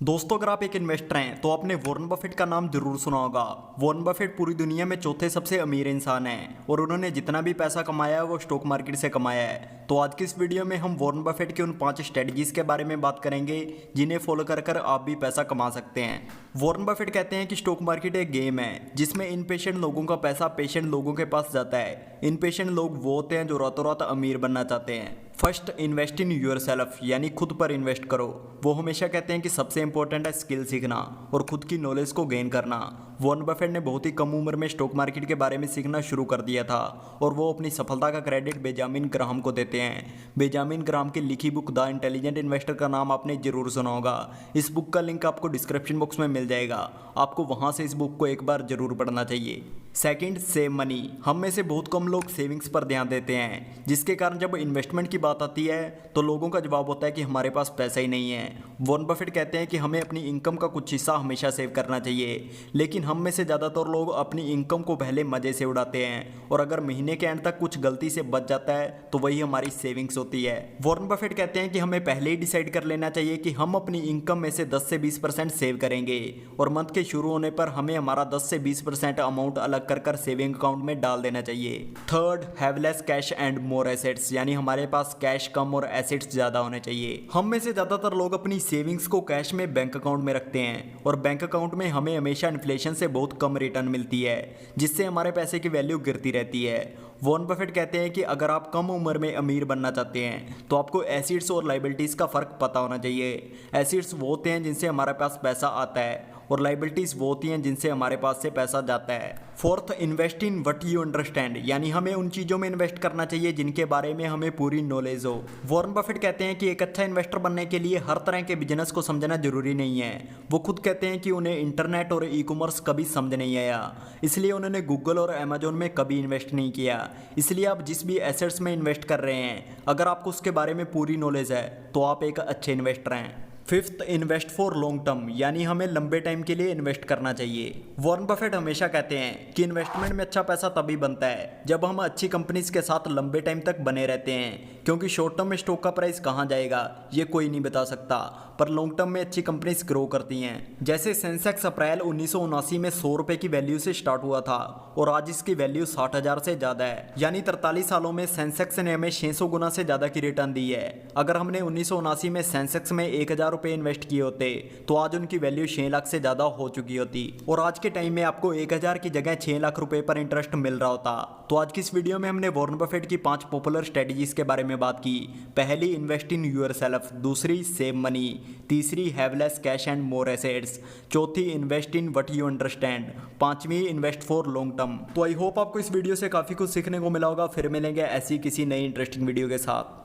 दोस्तों, अगर आप एक इन्वेस्टर हैं तो आपने वॉरेन बफेट का नाम जरूर सुना होगा। वॉरेन बफेट पूरी दुनिया में चौथे सबसे अमीर इंसान हैं और उन्होंने जितना भी पैसा कमाया है वो स्टॉक मार्केट से कमाया है। तो आज की इस वीडियो में हम वॉरेन बफेट के उन 5 स्ट्रेटजीज के बारे में बात करेंगे जिन्हें फॉलो कर कर आप भी पैसा कमा सकते हैं। वॉरेन बफेट कहते हैं कि स्टॉक मार्केट एक गेम है जिसमें इनपेशेंट लोगों का पैसा पेशेंट लोगों के पास जाता है। इनपेशेंट लोग वो होते हैं जो रातों रात अमीर बनना चाहते हैं। First, invest in yourself, यानी खुद पर इन्वेस्ट करो। वो हमेशा कहते हैं कि सबसे इंपॉर्टेंट है स्किल सीखना और खुद की नॉलेज को गेन करना। वॉरेन बफेट ने बहुत ही कम उम्र में स्टॉक मार्केट के बारे में सीखना शुरू कर दिया था और वो अपनी सफलता का क्रेडिट बेंजामिन ग्राहम को देते हैं। बेंजामिन ग्राहम की लिखी बुक द इंटेलिजेंट इन्वेस्टर का नाम आपने जरूर सुना होगा। इस बुक का लिंक आपको डिस्क्रिप्शन बॉक्स में मिल जाएगा। आपको वहां से इस बुक को एक बार जरूर पढ़ना चाहिए। Second, save money. हम में से बहुत कम लोग सेविंग्स पर ध्यान देते हैं, जिसके कारण जब इन्वेस्टमेंट की बात आती है तो लोगों का जवाब होता है कि हमारे पास पैसा ही नहीं है। वॉरेन बफेट कहते हैं कि हमें अपनी इनकम का कुछ हिस्सा हमेशा सेव करना चाहिए, लेकिन हम में से ज़्यादातर लोग अपनी इनकम को पहले मज़े से उड़ाते हैं और अगर महीने के एंड तक कुछ गलती से बच जाता है तो वही हमारी सेविंग्स होती है। वॉरेन बफेट कहते हैं कि हमें पहले ही डिसाइड कर लेना चाहिए कि हम अपनी इनकम में से 10 से 20% सेव करेंगे और मंथ के शुरू होने पर हमें हमारा 10 से 20% अमाउंट अलग कर सेविंग अकाउंट में डाल देना चाहिए। Third, have less cash and more assets, यानी हमारे पास कैश कम और एसेट्स ज्यादा होने चाहिए। हम में से ज्यादातर लोग अपनी सेविंग्स को कैश में बैंक अकाउंट में रखते हैं और बैंक अकाउंट में हमें हमेशा इन्फ्लेशन से बहुत कम रिटर्न मिलती है, जिससे हमारे पैसे की वैल्यू गिरती रहती है। वॉरेन बफेट कहते हैं कि अगर आप कम उम्र में अमीर बनना चाहते हैं तो आपको एसेट्स और लाइबिलिटीज का फर्क पता होना चाहिए। एसेट्स वो होते हैं जिनसे हमारे पास पैसा आता है और लाइबिलिटीज वो होती हैं जिनसे हमारे पास से पैसा जाता है। Fourth, invest in what you understand, यानी हमें उन चीज़ों में इन्वेस्ट करना चाहिए जिनके बारे में हमें पूरी नॉलेज हो। वॉरेन बफेट कहते हैं कि एक अच्छा इन्वेस्टर बनने के लिए हर तरह के बिजनेस को समझना जरूरी नहीं है। वो खुद कहते हैं कि उन्हें इंटरनेट और ई कॉमर्स कभी समझ नहीं आया, इसलिए उन्होंने गूगल और अमेजोन में कभी इन्वेस्ट नहीं किया। इसलिए आप जिस भी एसेट्स में इन्वेस्ट कर रहे हैं, अगर आपको उसके बारे में पूरी नॉलेज है तो आप एक अच्छे इन्वेस्टर हैं। Fifth, invest for long term, यानी हमें लंबे टाइम के लिए इन्वेस्ट करना चाहिए। वॉरेन बफेट हमेशा कहते हैं कि इन्वेस्टमेंट में अच्छा पैसा तभी बनता है जब हम अच्छी कंपनीज के साथ लंबे टाइम तक बने रहते हैं, क्योंकि शॉर्ट टर्म में स्टॉक का प्राइस कहाँ जाएगा ये कोई नहीं बता सकता, पर लॉन्ग टर्म में अच्छी कंपनीज ग्रो करती हैं। जैसे सेंसेक्स अप्रैल 1979 में 100 रुपये की वैल्यू से स्टार्ट हुआ था और आज इसकी वैल्यू 60,000 से ज़्यादा है, यानी 43 सालों में सेंसेक्स ने हमें 600 गुना से ज़्यादा की रिटर्न दी है। अगर हमने 1979 में सेंसेक्स में 1,000 रुपये इन्वेस्ट किए होते तो आज उनकी वैल्यू 6 लाख से ज़्यादा हो चुकी होती और आज के टाइम में आपको 1,000 की जगह 6 लाख रुपए पर इंटरेस्ट मिल रहा होता। तो आज की इस वीडियो में हमने वॉरेन बफेट की 5 पॉपुलर स्ट्रेटजीज के बारे में बात की। पहली, इन्वेस्ट इन यूर सेल्फ। दूसरी, सेव मनी। तीसरी, have less cash and more assets. चौथी, invest in what you understand. पांचवी, इन्वेस्ट फॉर लॉन्ग टर्म। तो आई होप आपको इस वीडियो से काफ़ी कुछ सीखने को मिला होगा। फिर मिलेंगे ऐसी किसी नई इंटरेस्टिंग वीडियो के साथ।